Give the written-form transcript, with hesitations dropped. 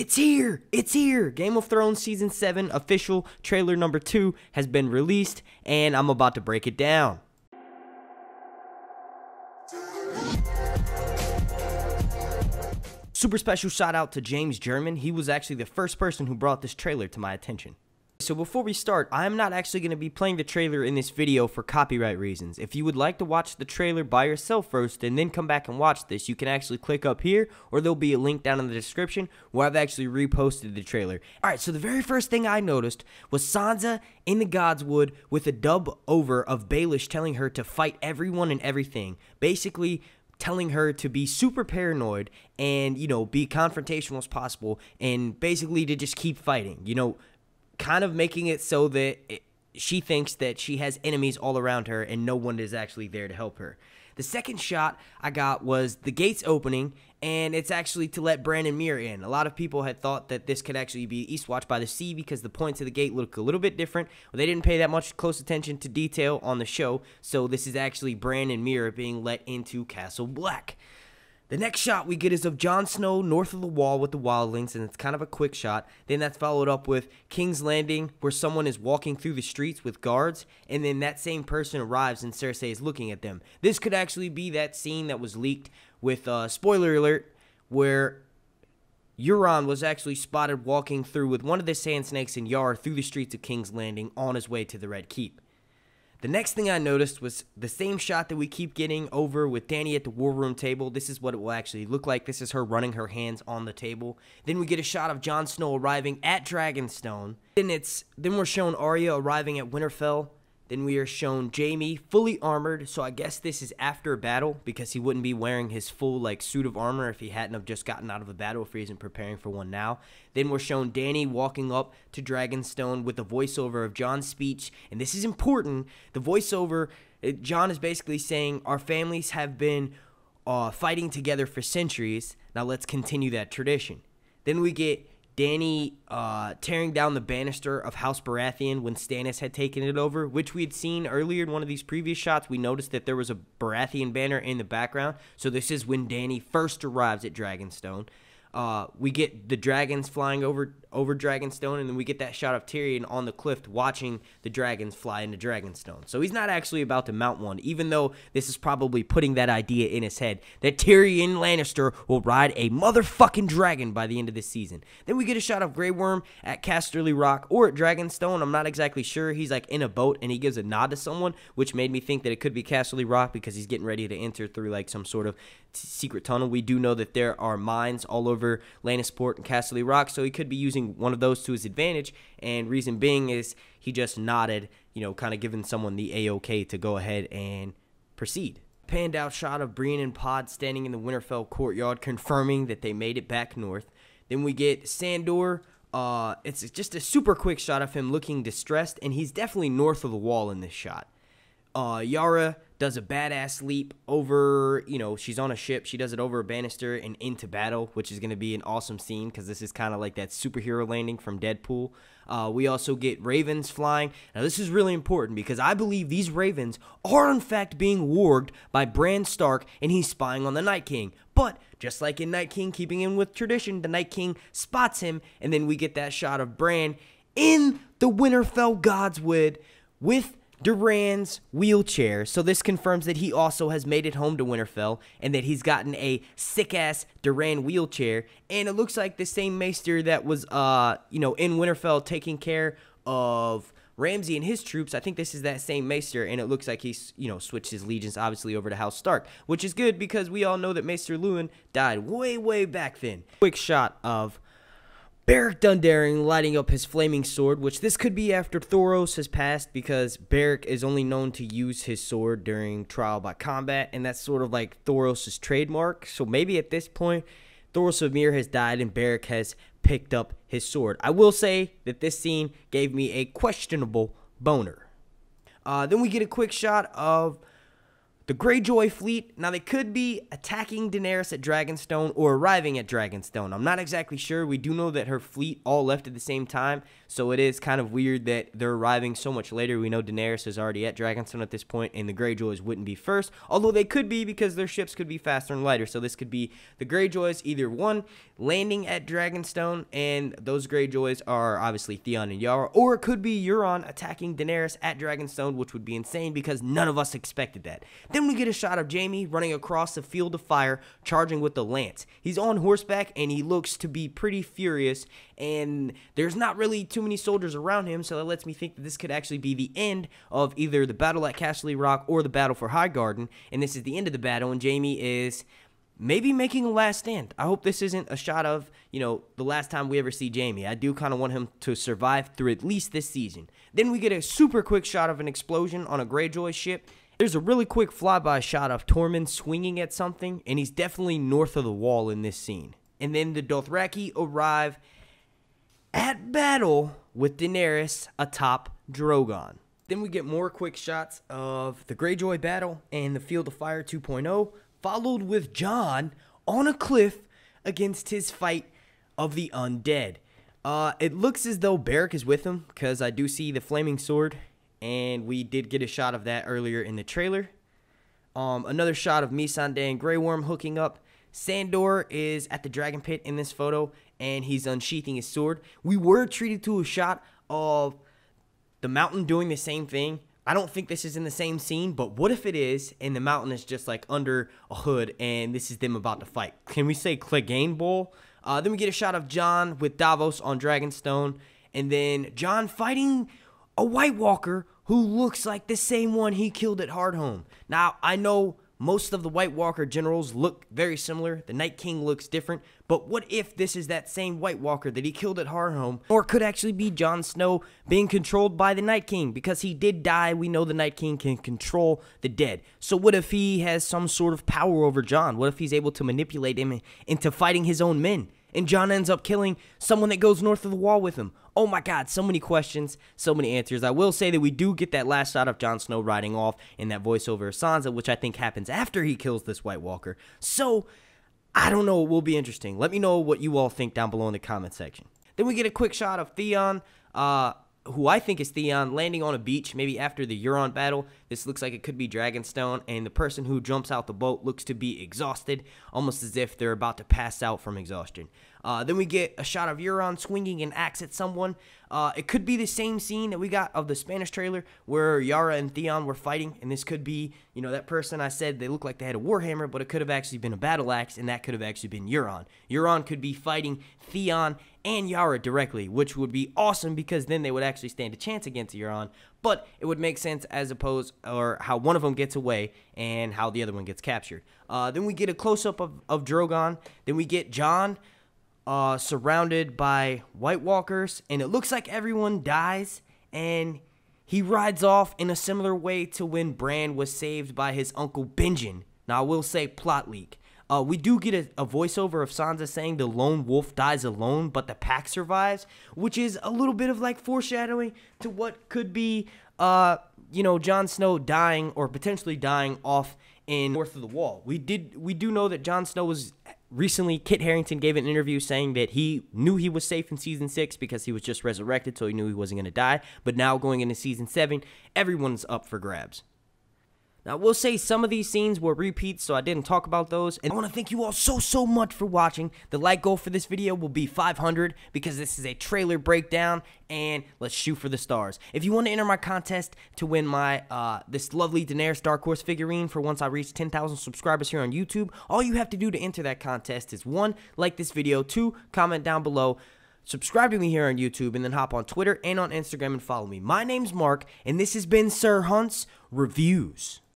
It's here! It's here! Game of Thrones Season 7 official trailer number 2 has been released, and I'm about to break it down. Super special shout out to James German. He was actually the first person who brought this trailer to my attention. So before we start, I'm not actually going to be playing the trailer in this video for copyright reasons. If you would like to watch the trailer by yourself first and then come back and watch this, you can actually click up here, or there'll be a link down in the description where I've actually reposted the trailer. Alright, so the very first thing I noticed was Sansa in the Godswood with a dub over of Baelish telling her to fight everyone and everything. Basically telling her to be super paranoid and, be confrontational as possible and basically to just keep fighting, kind of making it so that she thinks that she has enemies all around her and no one is actually there to help her. The second shot I got was the gates opening, and it's actually to let Bran and Meera in. A lot of people had thought that this could actually be Eastwatch by the Sea because the points of the gate look a little bit different. Well, they didn't pay that much close attention to detail on the show, so this is actually Bran and Meera being let into Castle Black. The next shot we get is of Jon Snow north of the wall with the wildlings, and it's kind of a quick shot. Then that's followed up with King's Landing, where someone is walking through the streets with guards, and then that same person arrives and Cersei is looking at them. This could actually be that scene that was leaked with, spoiler alert, where Euron was actually spotted walking through with one of the Sand Snakes and Yara through the streets of King's Landing on his way to the Red Keep. The next thing I noticed was the same shot that we keep getting over with Dany at the War Room table. This is what it will actually look like. This is her running her hands on the table. Then we get a shot of Jon Snow arriving at Dragonstone. Then we're shown Arya arriving at Winterfell. Then we are shown Jaime fully armored, so I guess this is after a battle because he wouldn't be wearing his full suit of armor if he hadn't have just gotten out of a battle, if he isn't preparing for one now. Then we're shown Dany walking up to Dragonstone with the voiceover of Jon's speech, and this is important. The voiceover, Jon is basically saying, our families have been fighting together for centuries, now let's continue that tradition. Then we get Dany tearing down the banister of House Baratheon when Stannis had taken it over, which we had seen earlier in one of these previous shots. We noticed that there was a Baratheon banner in the background, so this is when Dany first arrives at Dragonstone. We get the dragons flying over Dragonstone, and then we get that shot of Tyrion on the cliff watching the dragons fly into Dragonstone. So he's not actually about to mount one, even though this is probably putting that idea in his head that Tyrion Lannister will ride a motherfucking dragon by the end of this season. Then we get a shot of Grey Worm at Casterly Rock or at Dragonstone. I'm not exactly sure. He's in a boat, and he gives a nod to someone, which made me think that it could be Casterly Rock because he's getting ready to enter through some sort of secret tunnel. We do know that there are mines all over Lannisport and Casterly Rock, so he could be using one of those to his advantage, and reason being is he just nodded, kind of giving someone the A-OK to go ahead and proceed. Panned out shot of Brienne and Pod standing in the Winterfell courtyard, confirming that they made it back north. Then we get Sandor. It's just a super quick shot of him looking distressed, and he's definitely north of the wall in this shot. Yara does a badass leap over, she's on a ship. She does it over a banister and into battle, which is going to be an awesome scene because this is kind of like that superhero landing from Deadpool. We also get ravens flying. Now, this is really important because I believe these ravens are, in fact, being warged by Bran Stark, and he's spying on the Night King. But just like in Night King, keeping in with tradition, the Night King spots him, and then we get that shot of Bran in the Winterfell Godswood with Duran's wheelchair. So this confirms that he also has made it home to Winterfell and that he's gotten a sick-ass Duran wheelchair. And it looks like the same maester that was, in Winterfell taking care of Ramsay and his troops. I think this is that same maester, and it looks like he's, switched his allegiance, obviously, over to House Stark, which is good because we all know that Maester Luwin died way, way back then. Quick shot of Beric Dondarrion lighting up his flaming sword, which this could be after Thoros has passed because Beric is only known to use his sword during trial by combat, and that's sort of like Thoros' trademark. So maybe at this point, Thoros of Myr has died and Beric has picked up his sword. I will say that this scene gave me a questionable boner. Then we get a quick shot of The Greyjoy fleet, now they could be attacking Daenerys at Dragonstone or arriving at Dragonstone. I'm not exactly sure. We do know that her fleet all left at the same time, so it is kind of weird that they're arriving so much later. We know Daenerys is already at Dragonstone at this point, and the Greyjoys wouldn't be first, although they could be because their ships could be faster and lighter. So this could be the Greyjoys, either one, landing at Dragonstone, and those Greyjoys are obviously Theon and Yara, or it could be Euron attacking Daenerys at Dragonstone, which would be insane because none of us expected that. Then we get a shot of Jaime running across the field of fire, charging with the lance. He's on horseback, and he looks to be pretty furious, and there's not really too many soldiers around him, so that lets me think that this could actually be the end of either the battle at Casterly Rock or the battle for Highgarden, and this is the end of the battle, and Jaime is maybe making a last stand. I hope this isn't a shot of, the last time we ever see Jaime. I do kind of want him to survive through at least this season. Then we get a super quick shot of an explosion on a Greyjoy ship. There's a really quick flyby shot of Tormund swinging at something, and he's definitely north of the wall in this scene. And then the Dothraki arrive at battle with Daenerys atop Drogon. Then we get more quick shots of the Greyjoy battle and the Field of Fire 2.0, followed with Jon on a cliff against his fight of the undead. It looks as though Beric is with him, because I do see the flaming sword, and we did get a shot of that earlier in the trailer. Another shot of Missandei and Grey Worm hooking up. Sandor is at the dragon pit in this photo, and he's unsheathing his sword. We were treated to a shot of the mountain doing the same thing. I don't think this is in the same scene, but what if it is, and the mountain is just like under a hood, and this is them about to fight? Can we say Clegane Bowl? Then we get a shot of Jon with Davos on Dragonstone, and then Jon fighting a White Walker who looks like the same one he killed at Hardhome. Now, I know most of the White Walker generals look very similar. The Night King looks different. But what if this is that same White Walker that he killed at Hardhome? Or could actually be Jon Snow being controlled by the Night King? Because he did die. We know the Night King can control the dead. So what if he has some sort of power over Jon? What if he's able to manipulate him into fighting his own men? And Jon ends up killing someone that goes north of the wall with him. Oh my god, so many questions, so many answers. I will say that we do get that last shot of Jon Snow riding off in that voiceover of Sansa, which I think happens after he kills this White Walker. So, I don't know, it will be interesting. Let me know what you all think down below in the comment section. Then we get a quick shot of Theon, who I think is Theon, landing on a beach, maybe after the Euron battle. This looks like it could be Dragonstone, and the person who jumps out the boat looks to be exhausted, almost as if they're about to pass out from exhaustion. Then we get a shot of Euron swinging an axe at someone. It could be the same scene that we got of the Spanish trailer where Yara and Theon were fighting, and this could be, that person I said they looked like they had a warhammer, but it could have actually been a battle axe, and that could have actually been Euron. Euron could be fighting Theon and Yara directly, which would be awesome because then they would actually stand a chance against Euron, but it would make sense as opposed, or how one of them gets away and how the other one gets captured. Then we get a close-up of Drogon. Then we get Jon surrounded by White Walkers, and it looks like everyone dies, and he rides off in a similar way to when Bran was saved by his uncle Benjen. Now, I will say plot leak. We do get a voiceover of Sansa saying the lone wolf dies alone, but the pack survives, which is a little bit of like foreshadowing to what could be, Jon Snow dying or potentially dying off in north of the wall. We do know that Jon Snow was recently, Kit Harington gave an interview saying that he knew he was safe in Season 6 because he was just resurrected, so he knew he wasn't going to die. But now going into Season 7, everyone's up for grabs. Now, I will say some of these scenes were repeats, so I didn't talk about those. And I want to thank you all so much for watching. The like goal for this video will be 500 because this is a trailer breakdown, and let's shoot for the stars. If you want to enter my contest to win my this lovely Daenerys Dark Horse figurine for once I reach 10,000 subscribers here on YouTube, all you have to do to enter that contest is 1, like this video, 2, comment down below, subscribe to me here on YouTube, and then hop on Twitter and on Instagram and follow me. My name's Mark, and this has been Sir Hunt's Reviews.